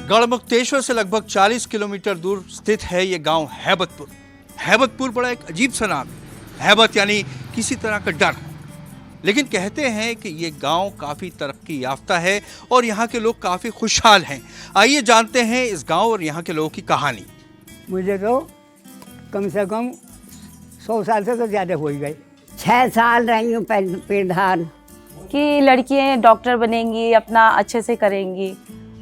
गढ़मुक्तेश्वर से लगभग 40 किलोमीटर दूर स्थित है ये गांव हैबतपुर। हैबतपुर बड़ा एक अजीब सा नाम है। हैबत यानी किसी तरह का डर, लेकिन कहते हैं कि ये गांव काफ़ी तरक्की याफ्ता है और यहाँ के लोग काफ़ी खुशहाल हैं। आइए जानते हैं इस गांव और यहाँ के लोगों की कहानी। मुझे तो कम से कम 100 साल से तो ज़्यादा हो ही गए। 6 साल रही हूँ प्रधान कि लड़कियाँ डॉक्टर बनेंगी, अपना अच्छे से करेंगी,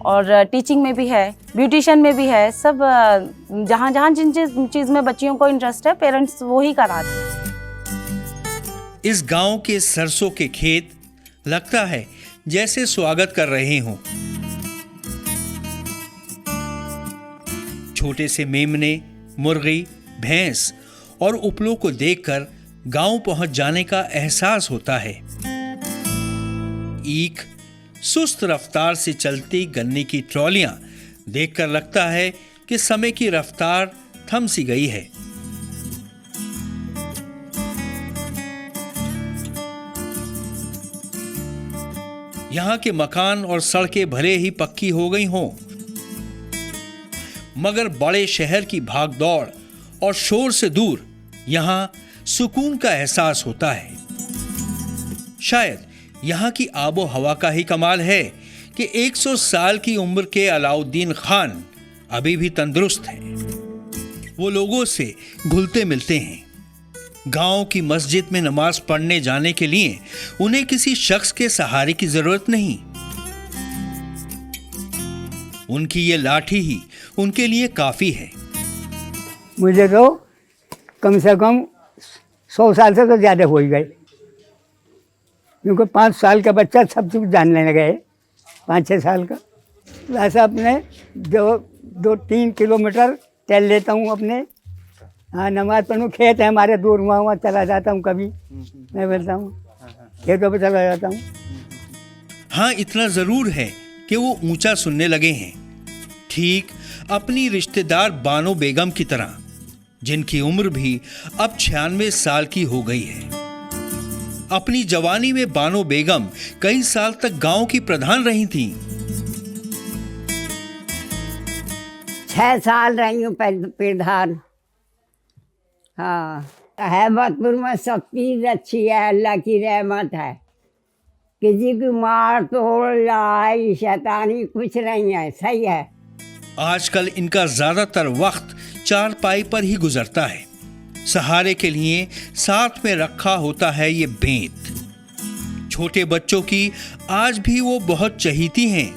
और टीचिंग में भी है, ब्यूटिशियन में भी है, सब जहाँ जहाँ जिन चीज़ में बच्चियों को इंटरेस्ट है पेरेंट्स वो ही कराते हैं। इस गांव के सरसों के खेत लगता है जैसे स्वागत कर रहे हों। छोटे से मेमने, मुर्गी, भैंस और उपलों को देखकर गांव पहुंच जाने का एहसास होता है। ईख, सुस्त रफ्तार से चलती गन्ने की ट्रॉलियां देखकर लगता है कि समय की रफ्तार थम सी गई है। यहां के मकान और सड़कें भले ही पक्की हो गई हों, मगर बड़े शहर की भागदौड़ और शोर से दूर यहां सुकून का एहसास होता है। शायद यहां की आबो हवा का ही कमाल है कि 100 साल की उम्र के अलाउद्दीन खान अभी भी तंदुरुस्त हैं। वो लोगों से घुलते मिलते हैं। गांव की मस्जिद में नमाज पढ़ने जाने के लिए उन्हें किसी शख्स के सहारे की जरूरत नहीं। उनकी ये लाठी ही उनके लिए काफी है। मुझे तो कम से कम 100 साल से तो ज़्यादा हो ही गए, क्योंकि 5 साल का बच्चा सब कुछ जानने लगे, 5-6 साल का। वैसे अपने 2-3 किलोमीटर टहल लेता हूँ अपने। हाँ, नमाज पढ़ूँ, खेत है हमारे दूर, वहाँ चला जाता हूँ। कभी मैं बोलता हूँ खेतों पे चला जाता हूँ। हाँ, इतना जरूर है कि वो ऊंचा सुनने लगे हैं, ठीक अपनी रिश्तेदार बानो बेगम की तरह, जिनकी उम्र भी अब 96 साल की हो गई है। अपनी जवानी में बानो बेगम कई साल तक गांव की प्रधान रही थीं। 6 साल रही हूँ प्रधान। हाँ, हैबतपुर में सब चीज़ अच्छी है, अल्लाह की रहमत है। किसी की मार तोड़ लड़ाई शैतानी कुछ नहीं है, सही है। आजकल इनका ज्यादातर वक्त चारपाई पर ही गुजरता है। सहारे के लिए साथ में रखा होता है ये बेंत। छोटे बच्चों की आज भी वो बहुत चहीती हैं।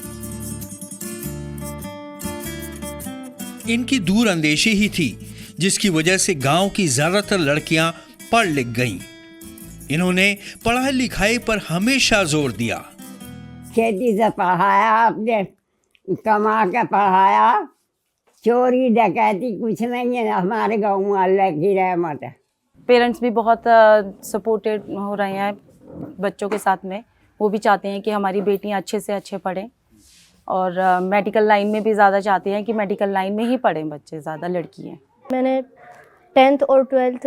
इनकी दूर अंदेशी ही थी जिसकी वजह से गांव की ज्यादातर लड़कियां पढ़ लिख गईं। इन्होंने पढ़ाई लिखाई पर हमेशा जोर दिया। खेती से पढ़ाया, अपने कमा के पढ़ाया, चोरी डकैती कुछ नहीं है हमारे गाँव में, अल्लाह की रहमत है। पेरेंट्स भी बहुत सपोर्टेड हो रहे हैं बच्चों के साथ में। वो भी चाहते हैं कि हमारी बेटियां अच्छे से अच्छे पढ़ें, और मेडिकल लाइन में भी ज़्यादा चाहते हैं कि मेडिकल लाइन में ही पढ़ें बच्चे, ज़्यादा लड़की हैं। मैंने 10th और 12th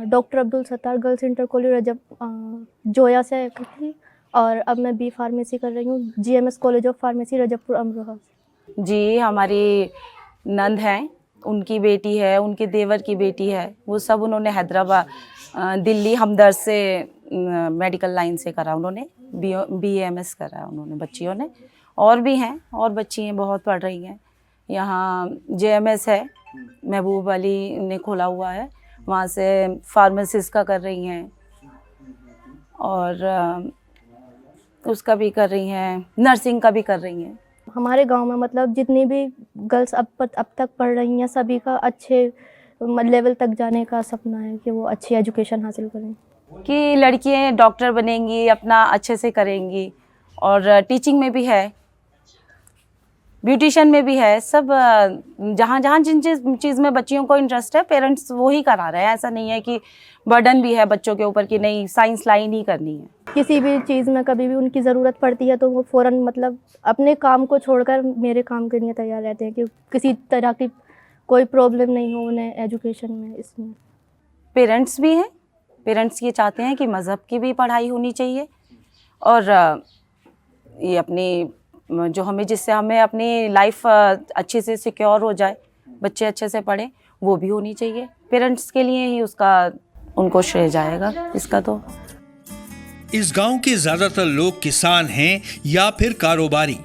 doctor Abdul Sattar girls inter college Rajab Joya से की थी, और अब मैं बी फार्मेसी कर रही हूँ GMS college of pharmacy Rajabpur Amroha. जी, हमारी नंद हैं, उनकी बेटी है, उनके देवर की बेटी है, वो सब उन्होंने हैदराबाद, दिल्ली हमदर्द से मेडिकल लाइन से करा, उन्होंने BAMS करा उन्होंने बच्चियों ने। और भी हैं, और बच्चियाँ बहुत पढ़ रही हैं। यहाँ JMS है, महबूब अली ने खोला हुआ है, वहाँ से फार्मासिस्ट का कर रही हैं, और उसका भी कर रही हैं, नर्सिंग का भी कर रही हैं। हमारे गांव में मतलब जितनी भी गर्ल्स अब तक पढ़ रही हैं, सभी का अच्छे लेवल तक जाने का सपना है कि वो अच्छी एजुकेशन हासिल करें, कि लड़कियाँ डॉक्टर बनेंगी, अपना अच्छे से करेंगी, और टीचिंग में भी है, ब्यूटिशियन में भी है, सब जहाँ जहाँ जिन चीज़ में बच्चियों को इंटरेस्ट है पेरेंट्स वो ही करा रहे हैं। ऐसा नहीं है कि बर्डन भी है बच्चों के ऊपर कि नहीं साइंस लाइन ही करनी है। किसी भी चीज़ में कभी भी उनकी ज़रूरत पड़ती है तो वो फ़ौरन मतलब अपने काम को छोड़कर मेरे काम के लिए तैयार रहते हैं कि किसी तरह की कोई प्रॉब्लम नहीं हो उन्हें एजुकेशन में। इसमें पेरेंट्स भी हैं, पेरेंट्स ये चाहते हैं कि मज़हब की भी पढ़ाई होनी चाहिए, और ये अपनी जो हमें जिससे हमें अपनी लाइफ अच्छे से सिक्योर हो जाए, बच्चे अच्छे से पढ़ें, वो भी होनी चाहिए। पेरेंट्स के लिए ही उसका उनको श्रेय जाएगा इसका। तो इस गांव के ज्यादातर लोग किसान हैं या फिर कारोबारी,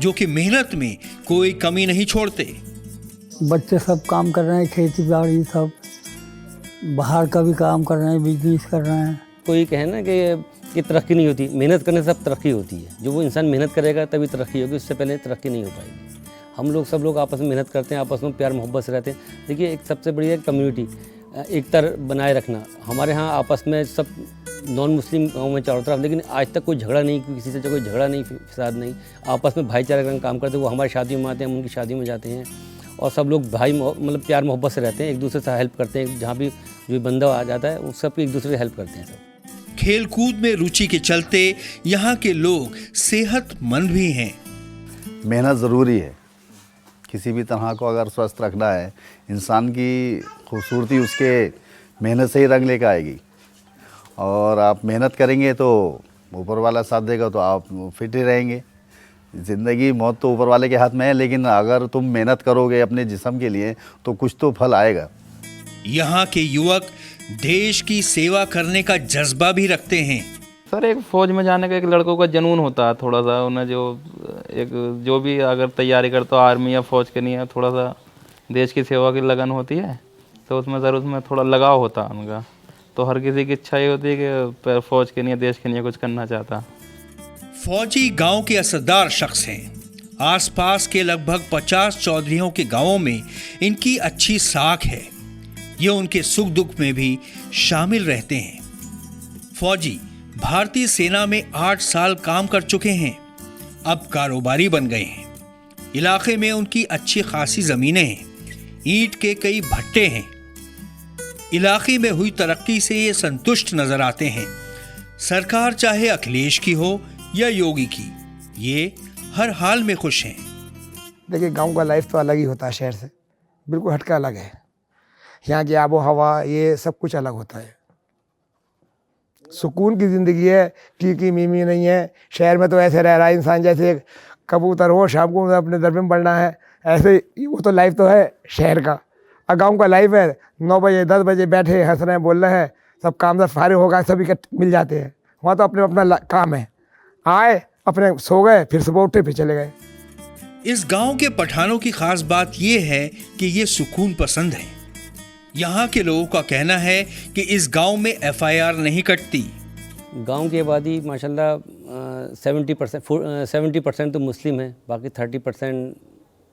जो कि मेहनत में कोई कमी नहीं छोड़ते। बच्चे सब काम कर रहे हैं, खेती बाड़ी सब, बाहर का भी काम कर रहे हैं, बिजनेस कर रहे हैं। कोई कहे ना कि तरक्की नहीं होती, मेहनत करने से सब तरक्की होती है। जो वो इंसान मेहनत करेगा तभी तरक्की होगी, उससे पहले तरक्की नहीं हो पाएगी। हम लोग सब लोग आपस में मेहनत करते हैं, आपस में प्यार मोहब्बत से रहते हैं। देखिए, एक सबसे बड़ी है कम्युनिटी, एकता बनाए रखना। हमारे यहाँ आपस में सब नॉन मुस्लिम गाँव में चारों तरफ, लेकिन आज तक कोई झगड़ा नहीं, किसी से कोई झगड़ा नहीं, फिसाद नहीं। आपस में भाईचारे का काम करते हैं। वो हमारी शादियों में आते हैं, हम उनकी शादियों में जाते हैं, और सब लोग भाई मतलब प्यार मोहब्बत से रहते हैं, एक दूसरे से हेल्प करते हैं। जहाँ भी जो बंदा आ जाता है, वो सब एक दूसरे से हेल्प करते हैं सब। खेल कूद में रुचि के चलते यहाँ के लोग सेहतमंद भी हैं। मेहनत ज़रूरी है। किसी भी तरह को अगर स्वस्थ रखना है, इंसान की खूबसूरती उसके मेहनत से ही रंग लेकर आएगी। और आप मेहनत करेंगे तो ऊपर वाला साथ देगा, तो आप फिट ही रहेंगे। ज़िंदगी मौत तो ऊपर वाले के हाथ में है, लेकिन अगर तुम मेहनत करोगे अपने जिस्म के लिए तो कुछ तो फल आएगा। यहाँ के युवक देश की सेवा करने का जज्बा भी रखते हैं। सर, एक फ़ौज में जाने का एक लड़कों का जुनून होता है थोड़ा सा। उन्हें जो भी अगर तैयारी करते हो आर्मी या फ़ौज के लिए, थोड़ा सा देश की सेवा की लगन होती है, तो उसमें थोड़ा लगाव होता है उनका। तो हर किसी की इच्छा ये होती है कि फ़ौज के लिए, देश के लिए कुछ करना चाहता। फौजी गांव के असरदार शख्स हैं। आसपास के लगभग 50 चौधरियों के गांवों में इनकी अच्छी साख है। ये उनके सुख दुख में भी शामिल रहते हैं। फौजी भारतीय सेना में 8 साल काम कर चुके हैं, अब कारोबारी बन गए हैं। इलाके में उनकी अच्छी खासी जमीनें हैं, ईंट के कई भट्टे हैं। इलाके में हुई तरक्की से ये संतुष्ट नजर आते हैं। सरकार चाहे अखिलेश की हो या योगी की, ये हर हाल में खुश हैं। देखिए, गांव का लाइफ तो अलग ही होता है शहर से, बिल्कुल हटका अलग है। यहाँ की आबो हवा, ये सब कुछ अलग होता है। सुकून की ज़िंदगी है, की मीमी नहीं है। शहर में तो ऐसे रह रहा है इंसान जैसे कबूतर हो, शाम को अपने दर में बढ़ना है, ऐसे वो तो लाइफ तो है शहर का। और गांव का लाइफ है 9 बजे 10 बजे बैठे हंस रहे हैं, बोल रहे हैं, सब काम से फारिग होगा, सभी मिल जाते हैं। वहाँ तो अपने अपना काम है, आए अपने सो गए, फिर सुबह उठे फिर चले गए। इस गांव के पठानों की खास बात यह है कि ये सुकून पसंद हैं। यहाँ के लोगों का कहना है कि इस गांव में FIR नहीं कटती। गांव की आबादी माशाल्लाह 70% तो मुस्लिम है, बाकी 30%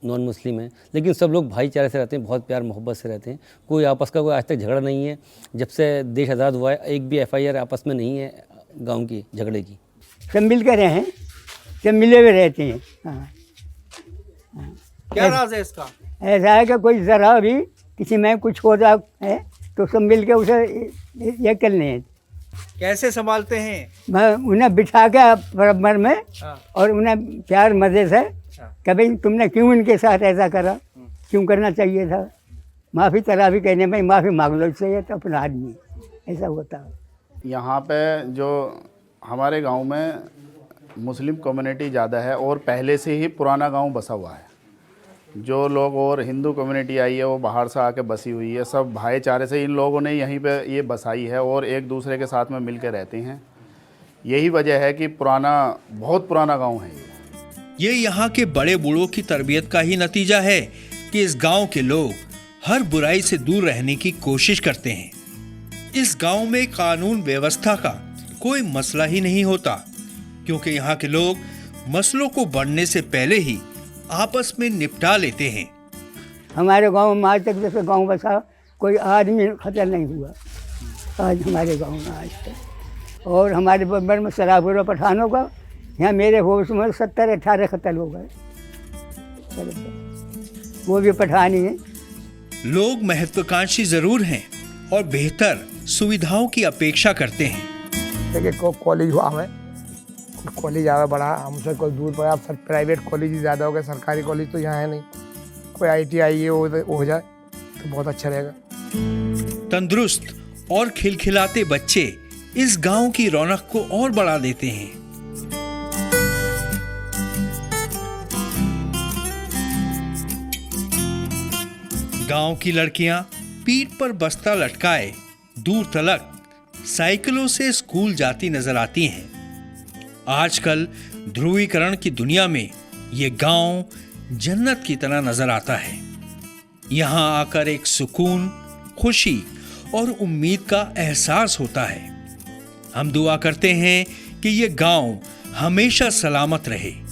नॉन मुस्लिम है। लेकिन सब लोग भाईचारे से रहते हैं, बहुत प्यार मोहब्बत से रहते हैं। कोई आपस का कोई आज तक झगड़ा नहीं है। जब से देश आज़ाद हुआ है, एक भी FIR आपस में नहीं है गाँव की झगड़े की। सब मिल कर रहे हैं, सब मिले हुए रहते हैं। हाँ। क्या राज है इसका? ऐसा है कि कोई ज़रा भी किसी में कुछ हो रहा है तो सब मिल के उसे ये कर लें। कैसे संभालते हैं? मैं उन्हें बिठा के बराबर में, और उन्हें प्यार मज़े से कि भाई तुमने क्यों इनके साथ ऐसा करा, क्यों करना चाहिए था। माफ़ी तरा भी कहने में माफ़ी मांग लो, इससे ये तो अपना आदमी, ऐसा होता है। यहाँ पे जो हमारे गांव में मुस्लिम कम्युनिटी ज़्यादा है, और पहले से ही पुराना गांव बसा हुआ है। जो लोग और हिंदू कम्युनिटी आई है वो बाहर से आके बसी हुई है। सब भाईचारे से इन लोगों ने यहीं पे ये बसाई है, और एक दूसरे के साथ में मिल के रहते हैं। यही वजह है कि बहुत पुराना गांव है ये यहाँ के बड़े बूढ़ों की तरबियत का ही नतीजा है कि इस गांव के लोग हर बुराई से दूर रहने की कोशिश करते हैं। इस गांव में कानून व्यवस्था का कोई मसला ही नहीं होता, क्योंकि यहाँ के लोग मसलों को बढ़ने से पहले ही आपस में निपटा लेते हैं। हमारे गांव में आज तक जैसे गांव बसा, कोई आदमी खतरा नहीं हुआ आज हमारे गांव में आज तक। और हमारे बब्बर में सराबुरा पठानों का, यहाँ मेरे होश में 17-18 कत्ल हो गए, वो भी पठानी है। लोग महत्वाकांक्षी जरूर हैं और बेहतर सुविधाओं की अपेक्षा करते हैं। देखिए, कॉलेज हुआ है, कॉलेज ज़्यादा बड़ा, हमसे कोई दूर पड़ा। अब प्राइवेट कॉलेज ही ज़्यादा हो गए, सरकारी कॉलेज तो यहाँ है नहीं। कोई ITI हो जाए तो बहुत अच्छा रहेगा। तंदुरुस्त और खिलखिलाते बच्चे इस गांव की रौनक को और बढ़ा देते हैं। गांव की लड़कियां पीठ पर बस्ता लटकाए दूर तलक साइकिलों से स्कूल जाती नजर आती हैं। आजकल ध्रुवीकरण की दुनिया में ये गांव जन्नत की तरह नजर आता है। यहां आकर एक सुकून, खुशी और उम्मीद का एहसास होता है। हम दुआ करते हैं कि ये गांव हमेशा सलामत रहे।